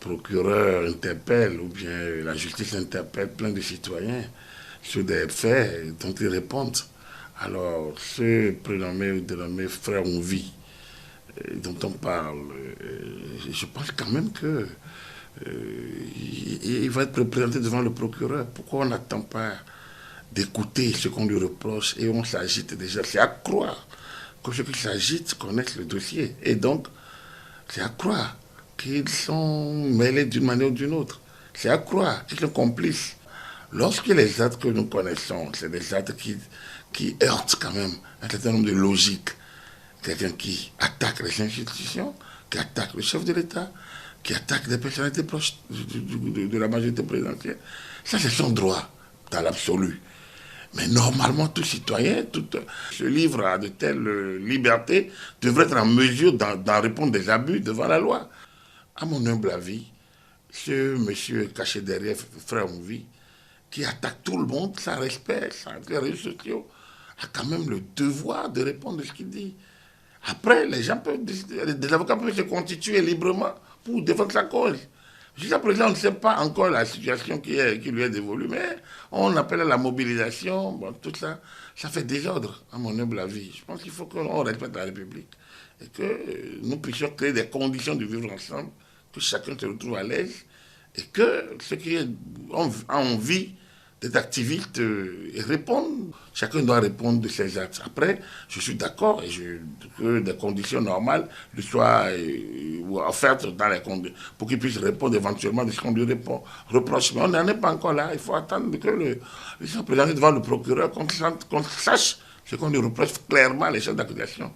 procureur interpelle ou bien la justice interpelle plein de citoyens sur des faits dont ils répondent. Alors, ce prénommé ou dénommé frère Onvi dont on parle, je pense quand même que il va être représenté devant le procureur. Pourquoi on n'attend pas d'écouter ce qu'on lui reproche et on s'agite déjà? C'est à croire que ceux qui s'agitent connaissent le dossier. Et donc, c'est à croire qu'ils sont mêlés d'une manière ou d'une autre. C'est à croire qu'ils sont complices. Lorsque les actes que nous connaissons, c'est des actes qui heurtent quand même un certain nombre de logiques. Quelqu'un qui attaque les institutions, qui attaque le chef de l'État, qui attaque des personnalités proches de la majorité présidentielle. Ça, c'est son droit, dans l'absolu. Mais normalement, tout citoyen, tout ce livre à de telles libertés devrait être en mesure d'en répondre des abus devant la loi. À mon humble avis, ce monsieur caché derrière Frère Onvi, qui attaque tout le monde sans respect, sans les réseaux sociaux, a quand même le devoir de répondre de ce qu'il dit. Après, les gens peuvent décider, des avocats peuvent se constituer librement pour défendre sa cause. Jusqu'à présent, on ne sait pas encore la situation qui lui est dévolue, mais on appelle à la mobilisation, bon, tout ça, ça fait désordre, à mon humble avis. Je pense qu'il faut qu'on respecte la République et que nous puissions créer des conditions de vivre ensemble, que chacun se retrouve à l'aise et que ceux qui ont envie d'être activistes répondent. Chacun doit répondre de ses actes. Après, je suis d'accord que des conditions normales lui soient offertes dans les conditions pour qu'il puisse répondre éventuellement de ce qu'on lui reproche. Mais on n'en est pas encore là. Il faut attendre que il soit présenté devant le procureur, qu'on sache ce qu'on lui reproche clairement, les chefs d'accusation.